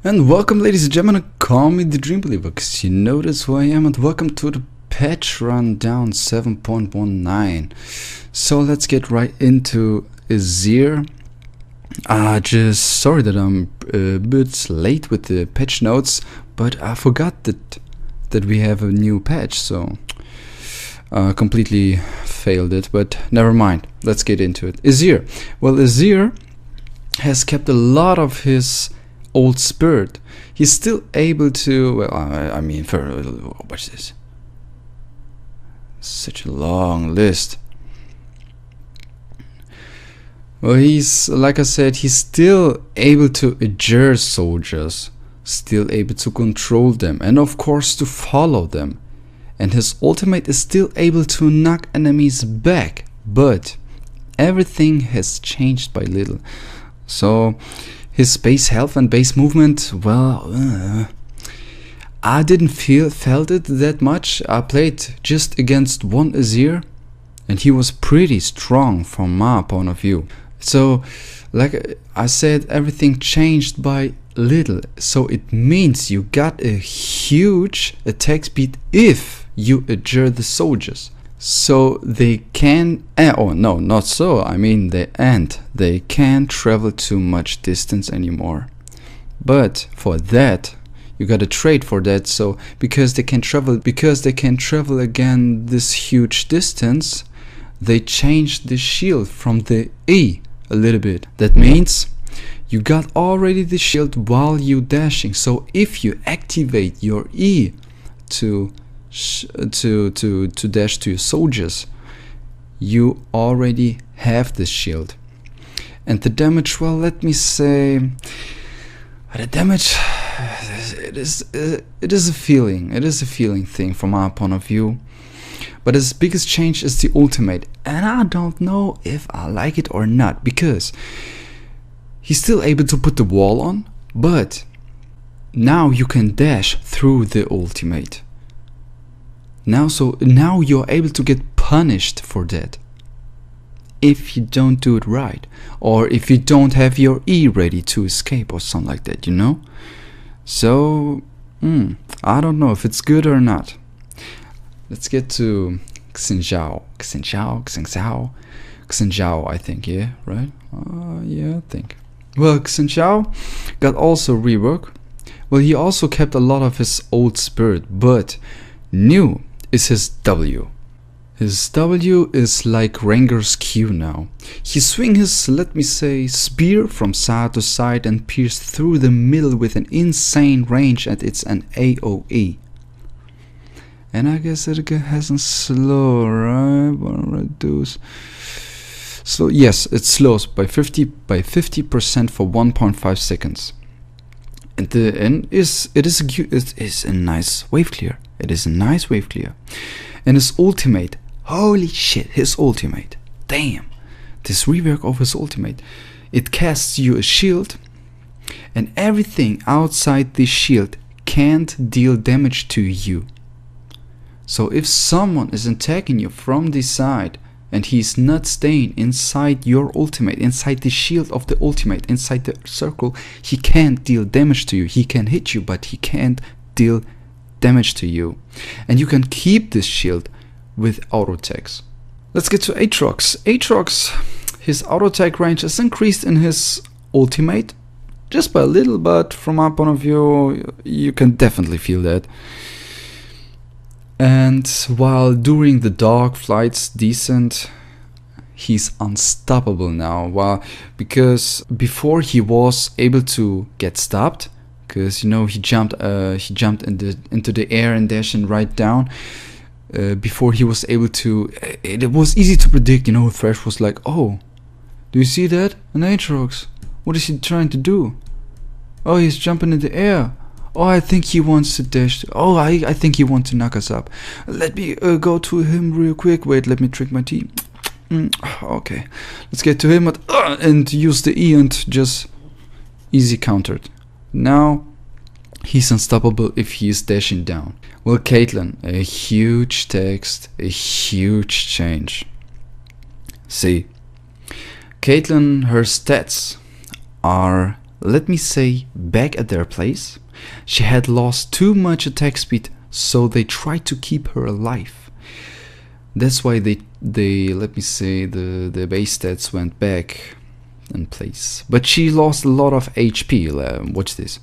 And welcome, ladies and gentlemen, call me the Dream Believer, because you know that's who I am, and welcome to the patch rundown 7.19. So let's get right into Azir. Just sorry that I'm a bit late with the patch notes, but I forgot that we have a new patch, so completely failed it, but never mind, let's get into it. Azir. Well, Azir has kept a lot of his old spirit. He's still able to, well, I mean, what's this? Such a long list. Well, he's, like I said, he's still able to adjure soldiers, still able to control them, and of course to follow them. And his ultimate is still able to knock enemies back, but everything has changed by little. So his base health and base movement, well, I didn't felt it that much. I played just against one Azir, and he was pretty strong from my point of view. So, like I said, everything changed by little. So it means you got a huge attack speed if you adjure the soldiers. So they can, oh no, not so, I mean they can't travel too much distance anymore. But for that, you gotta trade for that. So because they can travel again this huge distance, they changed the shield from the E a little bit. That means you got already the shield while you dashing. So if you activate your E to dash to your soldiers, you already have the shield. And the damage, well, let me say, the damage, it is a feeling thing from our point of view. But his biggest change is the ultimate, and I don't know if I like it or not, because he's still able to put the wall on, but now you can dash through the ultimate. Now you're able to get punished for that if you don't do it right, or if you don't have your E ready to escape or something like that, you know. So I don't know if it's good or not. Let's get to Xinjiao, I think, yeah, right? Yeah, I think. Well, Xinjiao got also rework. Well, he also kept a lot of his old spirit, but new is his W. His W is like Rengar's Q now. He swing his, let me say, spear from side to side and pierce through the middle with an insane range, and it's an AoE. And I guess it has a slow, right? Reduce. So yes, it slows by 50% for 1.5 seconds. And the end is it is a nice wave clear. It is a nice wave clear. And his ultimate, holy shit, his ultimate. Damn. This rework of his ultimate. It casts you a shield, and everything outside the shield can't deal damage to you. So if someone is attacking you from the side and he's not staying inside your ultimate, inside the shield of the ultimate, inside the circle, he can't deal damage to you. He can hit you, but he can't deal damage to you. And you can keep this shield with auto attacks. Let's get to Aatrox. Aatrox, his auto attack range is increased in his ultimate, just by a little, but from our point of view, you can definitely feel that. And while during the dog flight's decent, he's unstoppable now. Well, because before he was able to get stopped, because you know he jumped into the air and dashing right down. Before he was able to, it was easy to predict. You know, Thresh was like, "Oh, do you see that? An Aatrox. What is he trying to do? Oh, he's jumping in the air. Oh, I think he wants to dash. Oh, I think he wants to knock us up. Let me go to him real quick. Wait, let me drink my tea. Okay, let's get to him and use the E and just easy countered. Now he's unstoppable if he is dashing down. Well, Caitlyn, a huge text, a huge change. See, Caitlyn, her stats are let me say, back at their place. She had lost too much attack speed, so they tried to keep her alive. That's why they let me say, the base stats went back in place. But she lost a lot of HP. Watch this.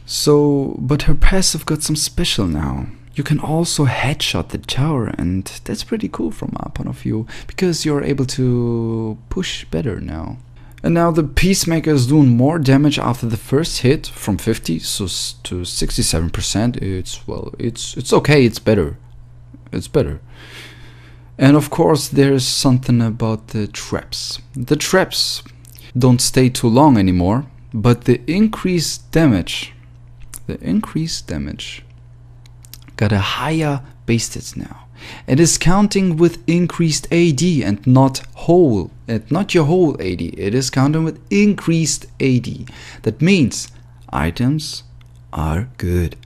So, but her passive got some special now. You can also headshot the tower, and that's pretty cool from my point of view, because you're able to push better now. And now the Peacemaker is doing more damage after the first hit, from 50 to 67%. It's okay, it's better. It's better. And of course there's something about the traps. The traps don't stay too long anymore, but the increased damage got a higher base stats now. It is counting with increased AD and not your whole AD. It is counting with increased AD. That means items are good.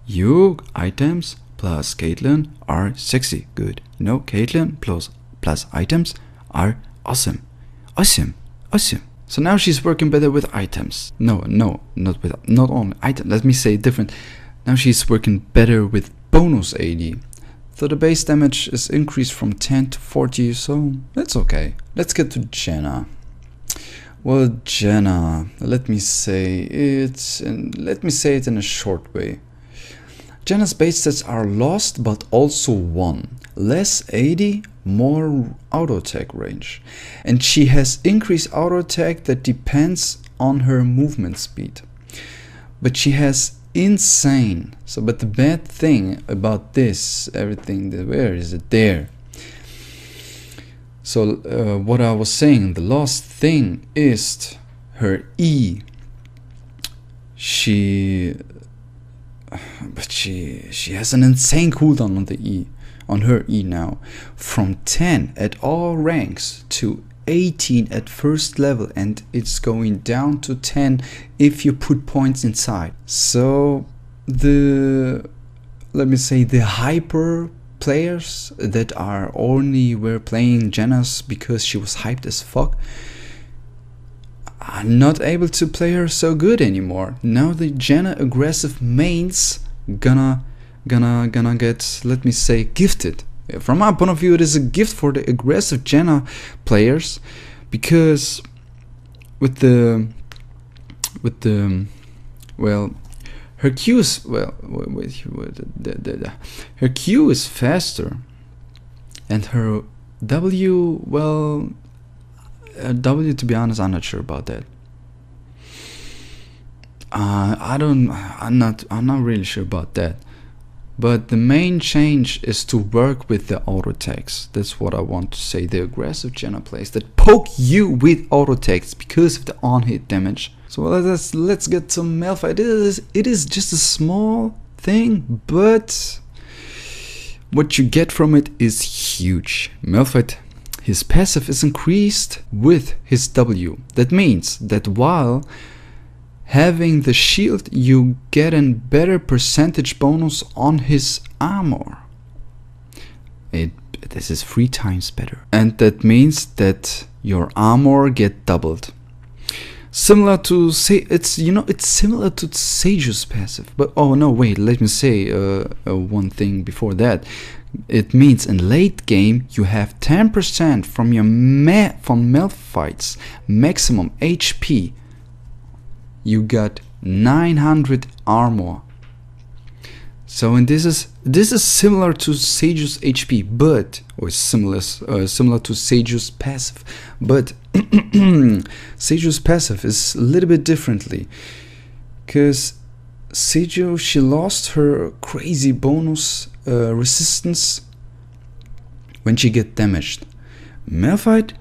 You items plus Caitlyn are sexy good. You know, Caitlyn plus items are awesome. Awesome. So now she's working better with items. Not only items. Let me say it different. Now she's working better with bonus AD. So the base damage is increased from 10 to 40, so that's okay. Let's get to Jenna. Well, Jenna, let me say it in a short way. Jenna's base stats are lost but also won. Less AD, more auto attack range. And she has increased auto attack that depends on her movement speed. But she has insane. So, but the bad thing about this, everything, where is it? There. So what I was saying, the last thing is her E. She has an insane cooldown on the E, on her E now, from 10 at all ranks to 18 at first level, and it's going down to 10 if you put points inside. So let me say the hyper players that were playing Jenna's because she was hyped as fuck are not able to play her so good anymore. Now the Jenna aggressive mains gonna get, let me say, gifted. From my point of view, it is a gift for the aggressive Jenna players, because with the well, her Q is her Q is faster, and her W, well, W, to be honest, I'm not sure about that. I'm not really sure about that. But the main change is to work with the auto attacks. That's what I want to say. The aggressive Jenna plays that poke you with auto attacks because of the on-hit damage. So let's get some Malphite. It is just a small thing, but what you get from it is huge. Malphite, his passive is increased with his W. That means that while having the shield, you get a better percentage bonus on his armor. This is 3 times better, and that means that your armor get doubled. Similar to it's similar to Seju's passive, but oh no, wait, let me say one thing before that. It means in late game you have 10% from your Malphite's maximum HP. You got 900 armor. So, and this is similar to Seju's HP, or similar to Seju's passive, but Seju's passive is a little bit differently, because Seju, she lost her crazy bonus resistance when she get damaged. Malphite,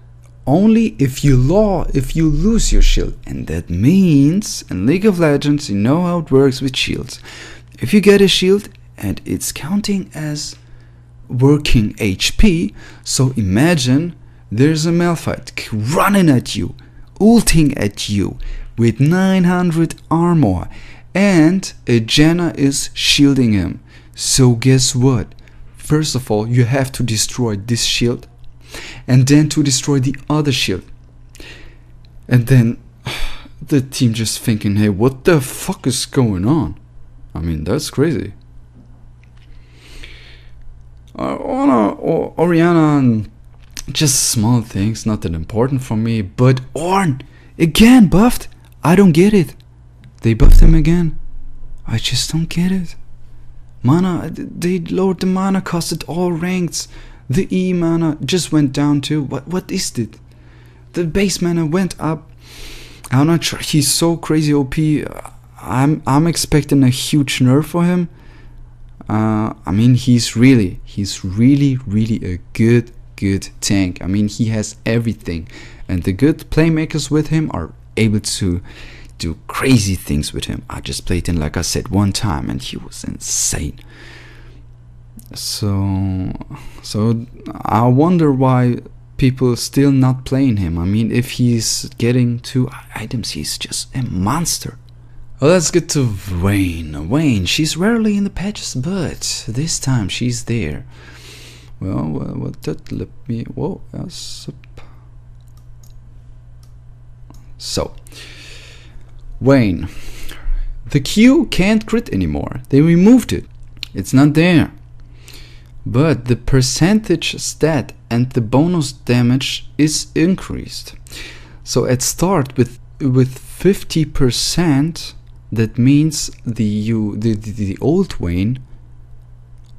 only if you lose your shield, and that means in League of Legends, you know how it works with shields. If you get a shield and it's counting as working HP, so imagine there's a Malphite running at you, ulting at you with 900 armor, and a Jenna is shielding him. So guess what? First of all, you have to destroy this shield, and then to destroy the other shield, and then the team just thinking, hey, what the fuck is going on? I mean, that's crazy. Orianna, just small things, not that important for me. But Ornn, again buffed? I don't get it. They buffed him again. I just don't get it. Mana, they lowered the mana cost at all ranks. The E mana just went down too. What is it? The base mana went up. I'm not sure. He's so crazy OP. I'm expecting a huge nerf for him. I mean, he's really a good tank. I mean, he has everything, and the good playmakers with him are able to do crazy things with him. I just played him, like I said, one time, and he was insane. So I wonder why people still not playing him. I mean, if he's getting 2 items, he's just a monster. Well, let's get to Vayne. She's rarely in the patches, but this time she's there. Well, what that let me. Whoa, yes. So, Vayne, the Q can't crit anymore. They removed it. It's not there. But the percentage stat and the bonus damage is increased. So at start with 50%, that means the old Vayne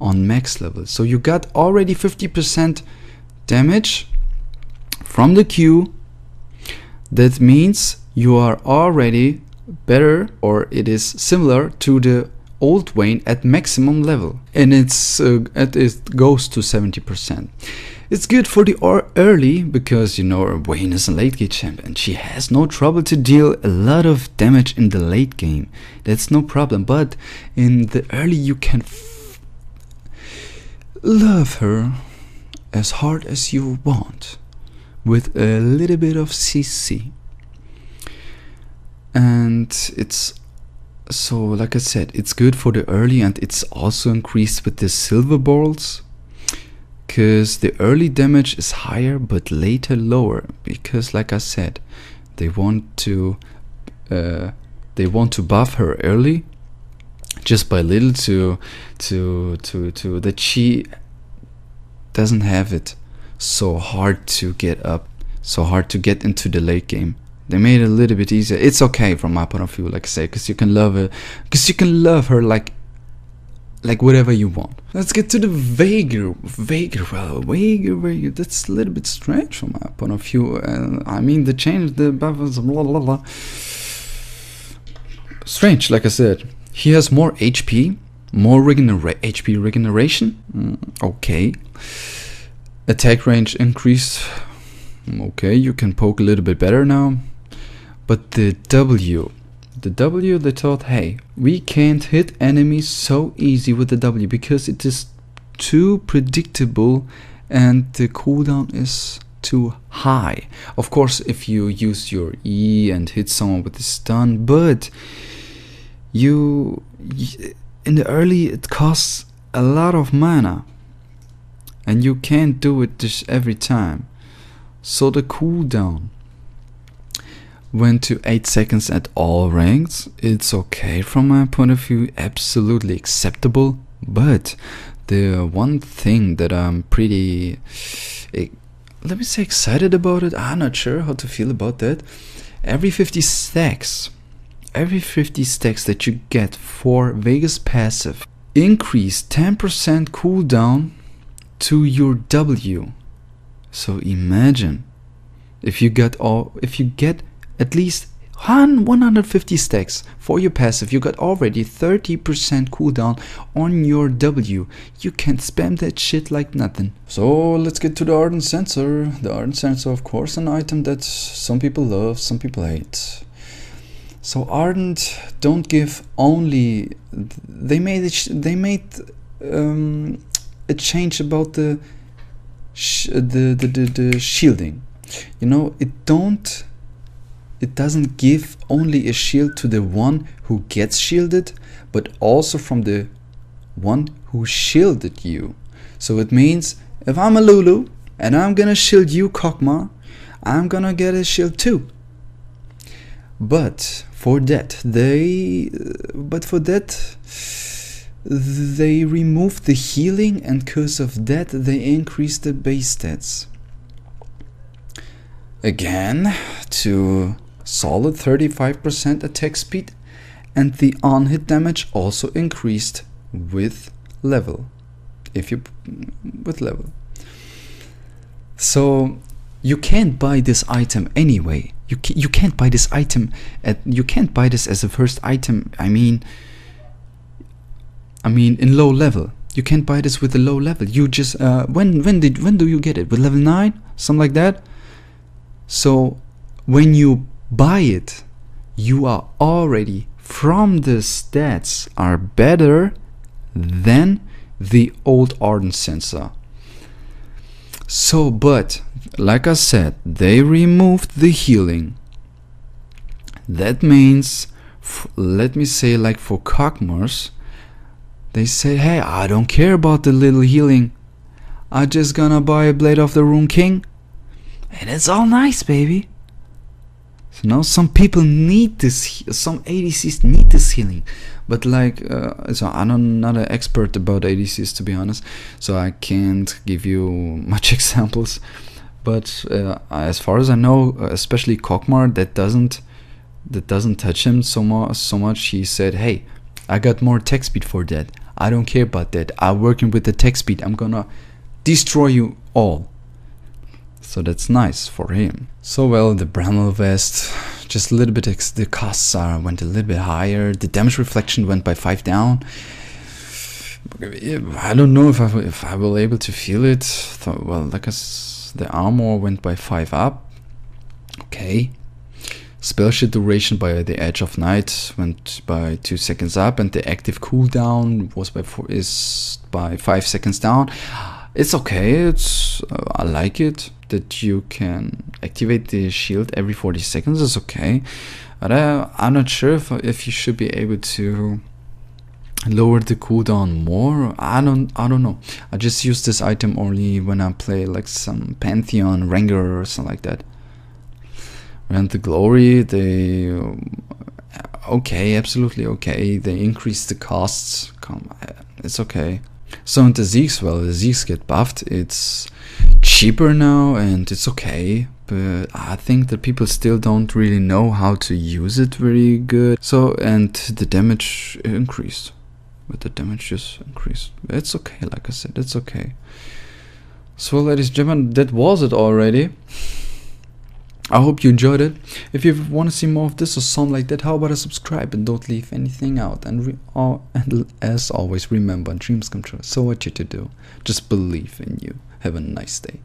on max level. So you got already 50% damage from the Q. That means you are already better, or it is similar to the old Vayne at maximum level, and it goes to 70%. It's good for the early, because you know Vayne is a late game champ and she has no trouble to deal a lot of damage in the late game. That's no problem. But in the early you can love her as hard as you want with a little bit of CC. And it's so, like I said, it's good for the early, and it's also increased with the silver balls, because the early damage is higher but later lower, because like I said, they want to buff her early just by little to that she doesn't have it so hard to get up, so hard to get into the late game. They made it a little bit easier. It's okay from my point of view, like I say, because you can love her, like whatever you want. Let's get to the Veigar. Well, Veigar, that's a little bit strange from my point of view. I mean, the change, the buff is blah blah blah. Strange, like I said. He has more HP, more HP regeneration. Okay. Attack range increased. Okay, you can poke a little bit better now. But the W, they thought, hey, we can't hit enemies so easy with the W because it is too predictable and the cooldown is too high. Of course, if you use your E and hit someone with the stun, but in the early it costs a lot of mana and you can't do it just every time. So the cooldown went to 8 seconds at all ranks. It's okay from my point of view, absolutely acceptable. But the one thing that I'm pretty, let me say, excited about it, I'm not sure how to feel about that. Every 50 stacks that you get for Veigar's passive increase 10% cooldown to your W. So imagine if you get at least 150 stacks for your passive, you got already 30% cooldown on your W. You can spam that shit like nothing. So let's get to the Ardent Sensor. The Ardent Sensor, of course, an item that some people love, some people hate. So Ardent don't give only. They made a change about the shielding. You know, it doesn't give only a shield to the one who gets shielded, but also from the one who shielded you. So it means if I'm a Lulu and I'm gonna shield you, Kokma, I'm gonna get a shield too. But for that they removed the healing, and because of that they increased the base stats again to solid 35% attack speed, and the on-hit damage also increased with level. So you can't buy this item anyway. You can't buy this item you can't buy this as a first item. I mean in low level. You can't buy this with a low level. You just when do you get it? With level 9, something like that. So when you buy it, you are already from the stats are better than the old Ardent Sensor. So, but like I said, they removed the healing. That means, let me say, like for Kog'Maws, they said, hey, I don't care about the little healing. I just gonna buy a Blade of the Rune King, and it's all nice, baby. So now some people need this, some ADCs need this healing, but like, so I'm not an expert about ADCs, to be honest, so I can't give you much examples. But as far as I know, especially Kog'Maw, that doesn't touch him so much. He said, hey, I got more attack speed for that. I don't care about that. I'm working with the attack speed. I'm gonna destroy you all. So that's nice for him. So well, the Bramble Vest, just a little bit, the costs went a little bit higher. The damage reflection went by 5 down. I don't know if I will able to feel it. Well, like the armor went by 5 up. Okay. Spell shit duration by the Edge of Night went by 2 seconds up, and the active cooldown was by 5 seconds down. It's okay. It's I like it that you can activate the shield every 40 seconds. It's okay, but I'm not sure if you should be able to lower the cooldown more. I don't know. I just use this item only when I play like some Pantheon Ranger or something like that. And the glory, they okay, absolutely okay. They increase the costs. It's okay. So in the Zeeks, well, the Zeeks get buffed. It's cheaper now, and it's okay. But I think that people still don't really know how to use it very good. So, and the damage increased. But the damage just increased. It's okay, like I said, it's okay. So, ladies and gentlemen, that was it already. I hope you enjoyed it. If you want to see more of this or something like that, how about a subscribe and don't leave anything out. And as always, remember, dreams come true. So what you to do? Just believe in you. Have a nice day.